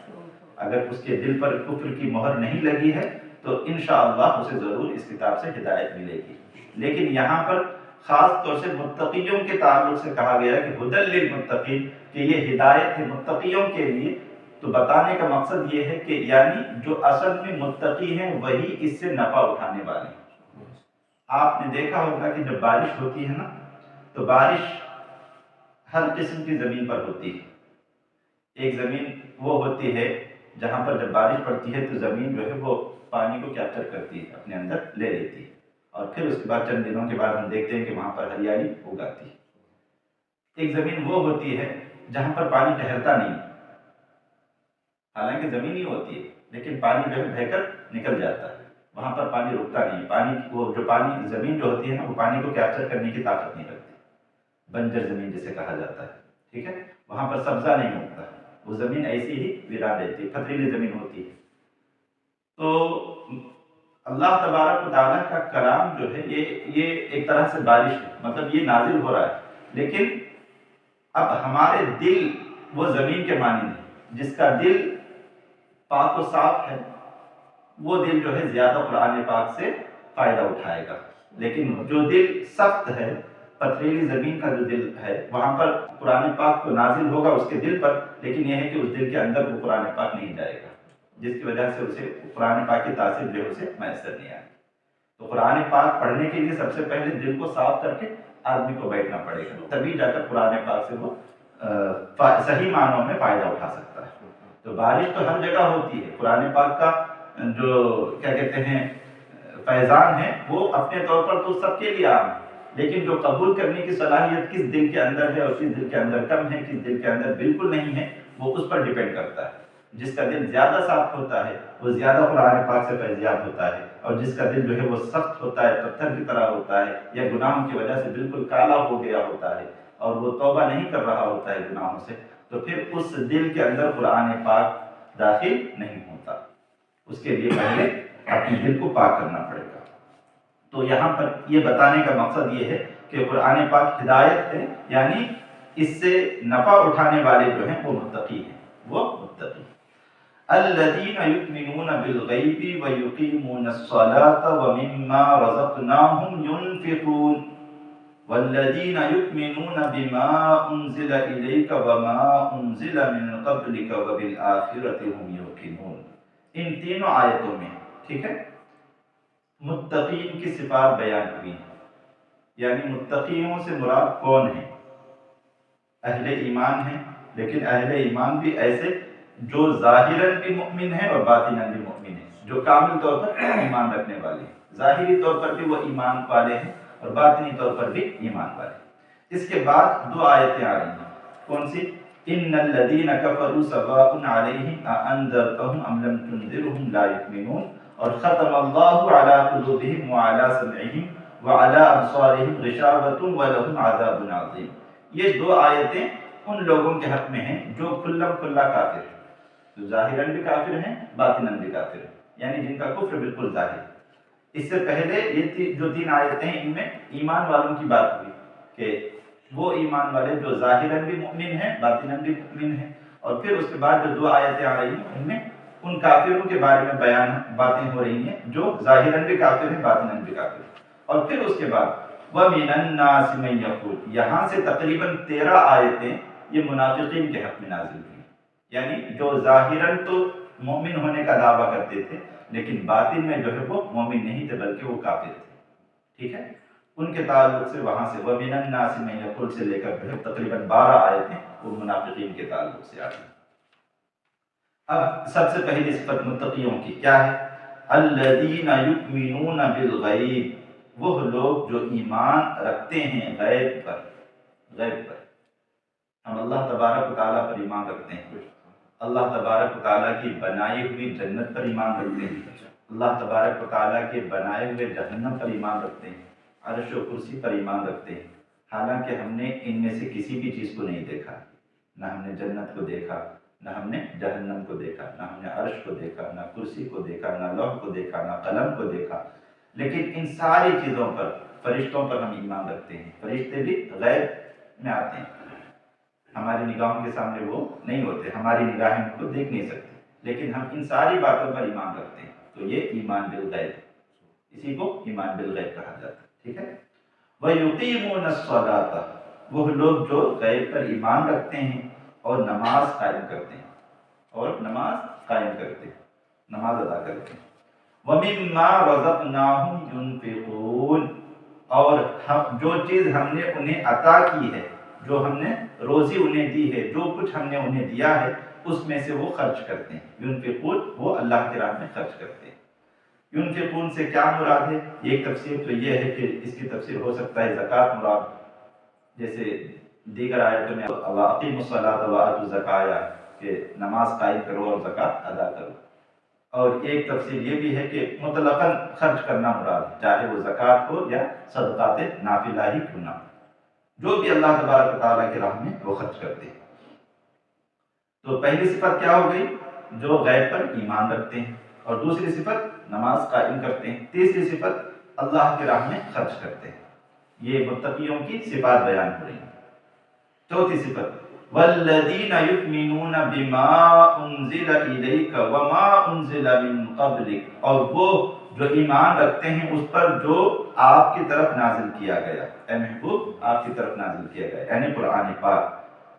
اگر اس کے دل پر کفر کی مہر نہیں لگی ہے تو انشاءاللہ اسے ضرور اس کتاب سے ہدایت ملے گی۔ لیکن یہاں پر خاص طور سے متقیوں کے تعلق سے کہا گیا کہ ہدی للمتقین، کہ یہ ہدایت ہے متقیوں کے لیے۔ تو بتانے کا مقصد یہ ہے کہ یعنی جو اصل میں متقی ہیں وہی اس سے نفع اٹھانے والے ہیں۔ آپ نے دیکھا ہوگا کہ جب بارش ہوتی ہے نا تو بارش ہر قسم کی زمین پر ہوتی ہے۔ ایک زمین وہ ہوتی ہے جہاں پر جب بارش پڑتی ہے تو زمین جو ہے وہ پانی کو کیپچر کرتی ہے، اپنے اندر لے لیتی ہے، اور پھر اس کے بعد چند دنوں کے بعد ہم دیکھتے ہیں کہ وہاں پر ہریالی اگاتی ہے۔ ایک زمین وہ ہوتی ہے جہاں پر پانی ٹھہرتا نہیں، حالانکہ زمین ہی ہوتی ہے لیکن پانی جو ہے بہہ کر نکل جاتا ہے، وہاں پر پانی رکتا نہیں۔ پانی وہ جو پانی زمین جو ہوتی ہے نا وہ پانی کو کیپچر کرنے کی طاقت نہیں رکھتی، بنجر زمین جسے کہا جاتا ہے، ٹھیک ہے، وہاں پر سبزہ نہیں اگتا، وہ زمین ایسی ہی ویران رہتی ہے، پتھریلی زمین ہوتی ہے۔ تو اللہ تبارک و تعالیٰ کا کلام جو ہے یہ ایک طرح سے بارش ہے، مطلب یہ نازل ہو رہا ہے، لیکن اب ہمارے دل وہ زمین کے مانند ہے، جس کا دل پاک و صاف ہے وہ دل جو ہے زیادہ قرآن پاک سے فائدہ اٹھائے گا، لیکن جو دل سخت ہے، پتھریلی زمین کا جو دل ہے، وہاں پر قرآن پاک تو نازل ہوگا اس کے دل پر، لیکن یہ ہے کہ اس دل کے اندر وہ قرآن پاک نہیں جائے گا، جس کی وجہ سے اسے قرآن پاک کی تاثیر جو ہے اسے میسر نہیں آئے۔ تو قرآن پاک پڑھنے کے لیے سب سے پہلے دل کو صاف کر کے آدمی کو بیٹھنا پڑے گا، تبھی جا کر قرآن پاک سے وہ صحیح معنوں میں فائدہ اٹھا سکتا ہے۔ تو بارش تو ہر جگہ ہوتی ہے، قرآن پاک کا جو کیا کہتے ہیں فیضان ہے وہ اپنے طور پر تو سب کے لیے عام ہے، لیکن جو قبول کرنے کی صلاحیت کس دل کے اندر ہے اور کس دل کے اندر کم ہے، کس دل کے اندر بالکل نہیں ہے، وہ اس پر ڈیپینڈ کرتا ہے۔ جس کا دل زیادہ صاف ہوتا ہے وہ زیادہ قرآن پاک سے فیضیاب ہوتا ہے، اور جس کا دل جو ہے وہ سخت ہوتا ہے، پتھر کی طرح ہوتا ہے، یا گناہوں کی وجہ سے بالکل کالا ہو گیا ہوتا ہے اور وہ توبہ نہیں کر رہا ہوتا ہے گناہوں سے، تو پھر اس دل کے اندر قرآن پاک داخل نہیں ہوتا، اس کے لیے پہلے اپنے دل کو پاک کرنا پڑے گا۔ تو یہاں پر یہ بتانے کا مقصد یہ ہے کہ قرآن پاک ہدایت ہے، یعنی اس سے نفع اٹھانے والے جو ہیں وہ متقی ہیں، وہ متقی۔ الذین یؤمنون بالغیب ویقیمون الصلاة ومما رزقناہم ینفقون والذین یؤمنون بما انزل الیک وما انزل من قبلک وبالآخرۃ هم یوقنون۔ ان تینوں آیتوں میں، ٹھیک ہے، متقین کی صفات بیان ہوئی ہیں، یعنی متقیوں سے مراد کون ہیں؟ اہل ایمان ہیں، لیکن اہل ایمان بھی ایسے جو ظاہراً بھی مؤمن ہیں اور باطناً بھی مؤمن ہیں، جو کامل طور پر ایمان رکھنے والے ہیں، ظاہری طور پر بھی وہ ایمان والے ہیں اور باطنی طور پر بھی ایمان والے ہیں۔ اس کے بعد دو آیتیں آ رہی ہیں، کون سی؟ ان الذین کفروا سواء علیہم اانذرتہم ام لم تنذرہم لا یؤمنون، اور ختم اللہ علی قلوبہم وعلی سمعہم وعلی ابصارہم غشاوۃ ولہم عذاب عظیم۔ یہ دو آیتیں ان لوگوں کے حق میں ہیں جو کھلم کھلا کافر ہیں، جو ظاہراً بھی کافر ہیں باطناً بھی کافر ہیں، یعنی جن کا کفر بالکل ظاہر ہے۔ اس سے پہلے یہ جو تین آیتیں ہیں ان میں ایمان والوں کی بات ہوئی کہ وہ ایمان والے جو ظاہراً بھی مؤمن ہیں باطناً بھی مؤمن ہیں، اور پھر اس کے بعد جو دو آیتیں آ رہی ہیں ان میں ان کافروں کے بارے میں بیان باتیں ہو رہی ہیں جو ظاہراً بھی کافر ہیں باطناً بھی کافر ہیں، اور پھر اس کے بعد وَمِنَ النَّاسِ مَن يَقُولُ، یہاں سے تقریباً 13 آیتیں یہ منافقین کے حق میں نازل ہوئی، یعنی جو ظاہراً تو مومن ہونے کا دعویٰ کرتے تھے لیکن باطن میں جو ہے وہ مومن نہیں تھے بلکہ وہ کافر تھے، ٹھیک ہے، ان کے تعلق سے وہاں سے وَمِنَ النَّاسِ مَن يَقُولُ سے لے کر جو ہے تقریباً 12 آیتیں وہ منافقین کے تعلق سے آتی ہیں۔ اب سب سے پہلی صفت متقیوں کی کیا ہے؟ الذین یؤمنون بالغیب، وہ لوگ جو ایمان رکھتے ہیں غیب پر، غیب پر۔ ہم اللہ تبارک و تعالیٰ پر ایمان رکھتے ہیں، اللہ تبارک و تعالیٰ کی بنائی ہوئی جنت پر ایمان رکھتے ہیں، اللہ تبارک و تعالیٰ کے بنائے ہوئے جہنم پر ایمان رکھتے ہیں، عرش و کرسی پر ایمان رکھتے ہیں، حالانکہ ہم نے ان میں سے کسی بھی چیز کو نہیں دیکھا، نہ ہم نے جنت کو دیکھا، نہ ہم نے جہنم کو دیکھا، نہ ہم نے عرش کو دیکھا، نہ کرسی کو دیکھا، نہ لوح کو دیکھا، نہ قلم کو دیکھا، لیکن ان ساری چیزوں پر، فرشتوں پر ہم ایمان رکھتے ہیں۔ فرشتے بھی غیب میں آتے ہیں، ہماری نگاہوں کے سامنے وہ نہیں ہوتے، ہماری نگاہیں ان کو دیکھ نہیں سکتی، لیکن ہم ان ساری باتوں پر ایمان رکھتے ہیں، تو یہ ایمان بالغیب، اسی کو ایمان بالغیب کہا جاتا ہے، ٹھیک ہے۔ وَيُقِيمُونَ الصَّلَاةَ، وہ لوگ جو غیب پر ایمان رکھتے ہیں اور نماز قائم کرتے ہیں، اور نماز قائم کرتے ہیں، نماز ادا کرتے ہیں۔ وَمِمَّا رَزَقْنَاهُمْ يُنْفِقُونَ، اور ہم جو چیز ہم نے انہیں عطا کی ہے، جو ہم نے روزی انہیں دی ہے، جو کچھ ہم نے انہیں دیا ہے اس میں سے وہ خرچ کرتے ہیں۔ ينفقون، وہ اللہ کی راہ میں خرچ کرتے ہیں۔ ينفقون سے کیا مراد ہے؟ ایک تفسیر تو یہ ہے کہ اس کی تفسیر ہو سکتا ہے زکوٰۃ مراد، جیسے دیگر آیتوں میں وَأَقِیمُوا الصَّلَاةَ وَآتُوا الزَّکَاۃَ کہ نماز قائم کرو اور زکوٰۃ ادا کرو، اور ایک تفسیر یہ بھی ہے کہ مطلقاً خرچ کرنا مراد ہے، چاہے وہ زکوٰۃ ہو یا صدقات نافلہ ہی کیوں نہ ہو، جو بھی اللہ تبارک و تعالیٰ کی راہ میں وہ خرچ کرتے ہیں۔ تو پہلی صفت کیا ہو گئی؟ جو غیب پر ایمان رکھتے ہیں، اور دوسری صفت نماز قائم کرتے ہیں، تیسری صفت اللہ کی راہ میں خرچ کرتے ہیں۔ یہ متقیوں کی صفات بیان ہو رہی ہیں۔ چوتھی صفت والذین یؤمنون بما انزل الیک وما انزل من قبلک، اور وہ جو ایمان رکھتے ہیں اس پر جو آپ کی طرف نازل کیا گیا، اے محبوب آپ کی طرف نازل کیا گیا، یعنی قرآن پاک،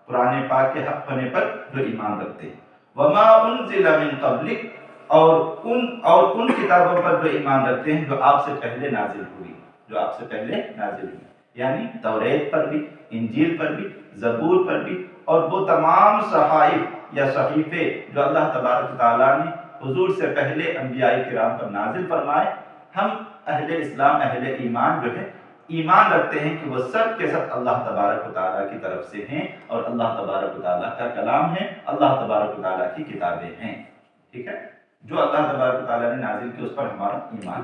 قرآن پاک کے حق ہونے پر جو ایمان رکھتے ہیں۔ وما انزل من قبلک، اور ان کتابوں پر جو ایمان رکھتے ہیں جو آپ سے پہلے نازل ہوئی، جو آپ سے پہلے نازل ہوئی، یعنی توریت پر بھی، انجیل پر بھی، زبور پر بھی، اور وہ تمام صحائف یا صحیفے جو اللہ تبارک تعالیٰ نے حضور سے پہلے انبیاء کرام پر نازل فرمائے، ہم اہل اسلام، اہل ایمان جو ہے ایمان رکھتے ہیں کہ وہ سب کے سب اللہ تبارک و تعالیٰ کی طرف سے ہیں، اور اللہ تبارک و تعالیٰ کا کلام ہے، اللہ تبارک و تعالیٰ کی کتابیں ہیں، ٹھیک ہے۔ جو اللہ تبارک و تعالیٰ نے نازل کی اس پر ہمارا ایمان،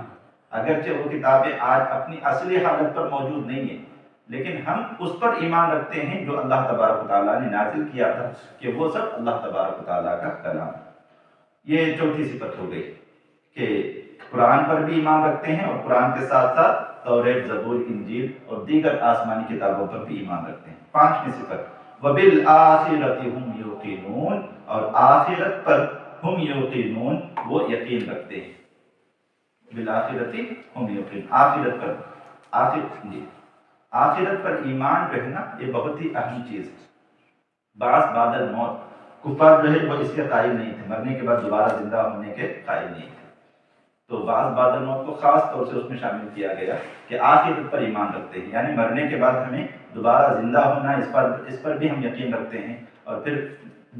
اگرچہ وہ کتابیں آج اپنی اصلی حالت پر موجود نہیں ہیں، لیکن ہم اس پر ایمان رکھتے ہیں جو اللہ تبارک و تعالیٰ نے نازل کیا تھا، کہ وہ سب اللہ تبارک و تعالیٰ کا کلام ہے۔ یہ چوتھی صفت ہو گئی کہ قرآن پر بھی ایمان رکھتے ہیں، اور قرآن کے ساتھ ساتھ توریت، زبور، انجیل اور دیگر آسمانی کتابوں پر بھی ایمان رکھتے ہیں۔ پانچویں صفت وَبِالْآخِرَةِ هُمْ يُوقِنُونَ، اور آخرت پر ہم یوقنون، وہ یقین رکھتے ہیں۔ بالآخرتی ہم یقین، آخرت پر، آخرت پر ایمان جو ہے نا یہ بہت ہی اہم چیز ہے۔ بعث بعد الموت، کفار جو ہے وہ اس کے قائل نہیں تھے، مرنے کے بعد دوبارہ زندہ ہونے کے قائل نہیں تھے، تو بعث بعد الموت کو خاص طور سے اس میں شامل کیا گیا کہ آخرت پر ایمان رکھتے ہیں، یعنی مرنے کے بعد ہمیں دوبارہ زندہ ہونا، اس پر بھی ہم یقین رکھتے ہیں، اور پھر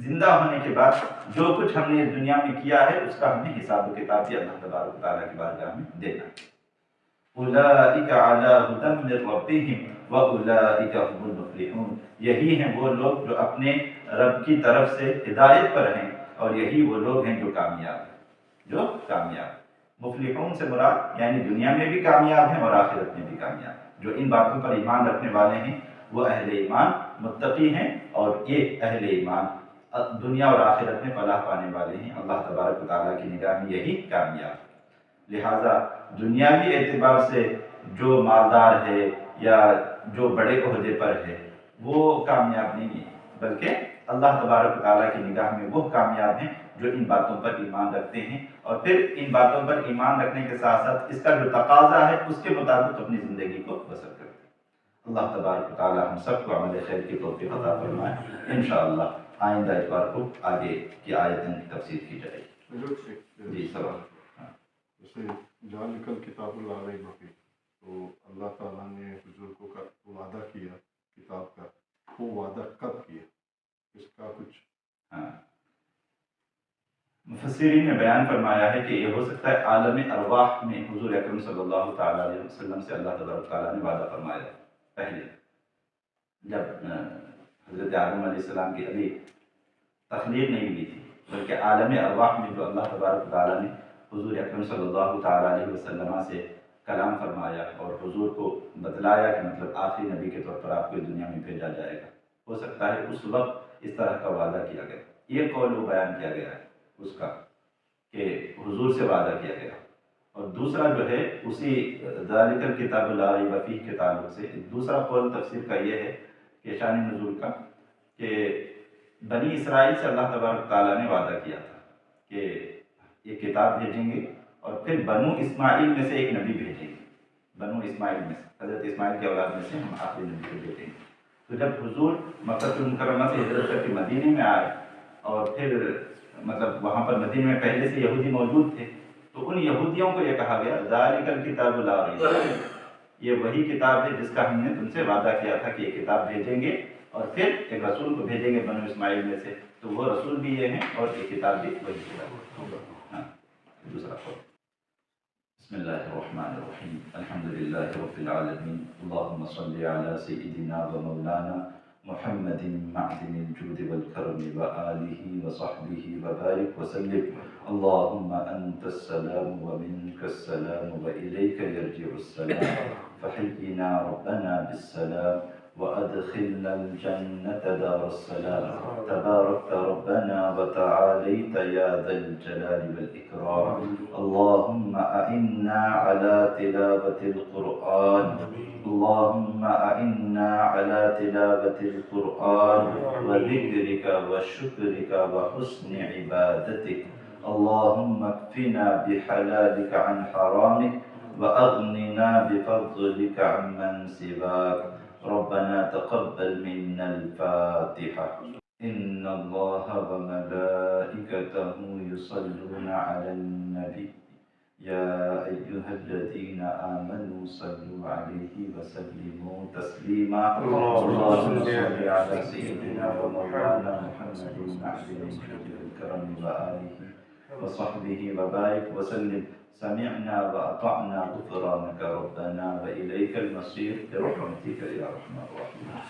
زندہ ہونے کے بعد جو کچھ ہم نے دنیا میں کیا ہے اس کا ہمیں حساب و کتاب بھی اللہ تبارک و تعالیٰ کی بارگاہ میں دینا۔ اولئک علی ھدی من ربہم واولئک هم المفلحون، یہی ہیں وہ لوگ جو اپنے رب کی طرف سے ہدایت پر ہیں، اور یہی وہ لوگ ہیں جو کامیاب ہیں، جو کامیاب۔ مفلحون سے مراد یعنی دنیا میں بھی کامیاب ہیں اور آخرت میں بھی کامیاب ہیں۔ جو ان باتوں پر ایمان رکھنے والے ہیں وہ اہل ایمان متقی ہیں، اور یہ اہل ایمان دنیا اور آخرت میں فلاح پانے والے ہیں، اللہ تبارک و تعالیٰ کی نگاہ میں یہی کامیاب ہے۔ لہٰذا دنیاوی اعتبار سے جو مالدار ہے یا جو بڑے عہدے پر ہے وہ کامیاب نہیں ہے، بلکہ اللہ تبارک و تعالیٰ کی نگاہ میں وہ کامیاب ہیں جو ان باتوں پر ایمان رکھتے ہیں، اور پھر ان باتوں پر ایمان رکھنے کے ساتھ ساتھ اس کا جو تقاضا ہے اس کے مطابق اپنی زندگی کو بسر کرتے ہیں۔ اللہ تبارک و تعالی ہم سب کو عمل خیر کی توفیق عطا فرمائے. انشاءاللہ آئندہ اتوار کو آگے کی آیتیں کی تفسیر کی جائے گی. جی سوال. جیسے ذالکل کتاب لا ریب فیہ، تو اللہ تعالیٰ نے حضور کو وعدہ کیا کتاب کا، وہ وعدہ کب کیا؟ اس کا کچھ ہاں، مفسرین نے بیان فرمایا ہے کہ یہ ہو سکتا ہے عالم ارواح میں حضور اکرم صلی اللہ تعالیٰ علیہ وسلم سے اللہ تبارک تعالیٰ نے وعدہ فرمایا پہلے، جب حضرت آدم علیہ السلام کی ابھی تخلیق نہیں ہوئی تھی، بلکہ عالم ارواح میں جو اللہ تبارک تعالیٰ نے حضور اکرم صلی اللہ تعالیٰ علیہ وسلم سے کلام فرمایا اور حضور کو بتلایا کہ مطلب آخری نبی کے طور پر آپ کو اس دنیا میں بھیجا جائے گا. ہو سکتا ہے اس وقت اس طرح کا وعدہ کیا گیا. یہ قول وہ بیان کیا گیا ہے اس کا کہ حضور سے وعدہ کیا گیا. اور دوسرا جو ہے اسی ذالک الکتاب لا ریب فیہ کے تعلق سے دوسرا قول تفسیر کا یہ ہے کہ شان نزول کا کہ بنی اسرائیل سے اللہ تبارک تعالیٰ نے وعدہ کیا تھا کہ یہ کتاب بھیجیں گے اور پھر بنو اسماعیل میں سے ایک نبی بھیجیں گے. بنو اسماعیل میں سے حضرت اسماعیل کی اولاد میں سے ہم آخری نبی کو بھیجیں گے. تو جب حضور مکہ المکرمہ سے ہجرت کر کے مدینے میں آئے اور پھر مطلب وہاں پر مدینے میں پہلے سے یہودی موجود تھے، تو ان یہودیوں کو یہ کہا گیا ذالک الکتاب لا ریب فیہ، یہ وہی کتاب ہے جس کا ہم نے تم سے وعدہ کیا تھا کہ یہ کتاب بھیجیں گے اور پھر ایک رسول کو بھیجیں گے بنو اسماعیل میں سے. تو وہ رسول بھی یہ ہیں اور یہ کتاب بھی وہی کتاب ہے. ہاں دوسرا قول. بسم اللہ الرحمن الرحیم الحمدللہ رب العالمین اللہم صلی علی سیدنا و مولانا محمد معدن الجود والکرم وآلہ وصحبہ وبارک وسلم. اللہم انت السلام ومنک السلام وإلیک یرجع السلام فحینا ربنا بالسلام وأدخلنا الجنة دار السلام. تباركت ربنا وتعاليت يا ذا الجلال والإكرام. اللهم أئنا على تلاوة القرآن، اللهم أئنا على تلاوة القرآن وذكرك وشكرك وحسن عبادتك. اللهم اكفنا بحلالك عن حرامك وأغننا بفضلك عمن سواك. ربنا تقبل منا الفاتحة. إن الله وملائكته يصلون على النبي يا أيها الذين آمنوا صلوا عليه وسلموا تسليما. اللهم صل على سيدنا ومولانا محمد معدن الجود والكرم وآله وصحبه وبارك وسلم. سمعنا وأطعنا غفرانك ربنا وإليك المصير برحمتك يا أرحم الراحمين.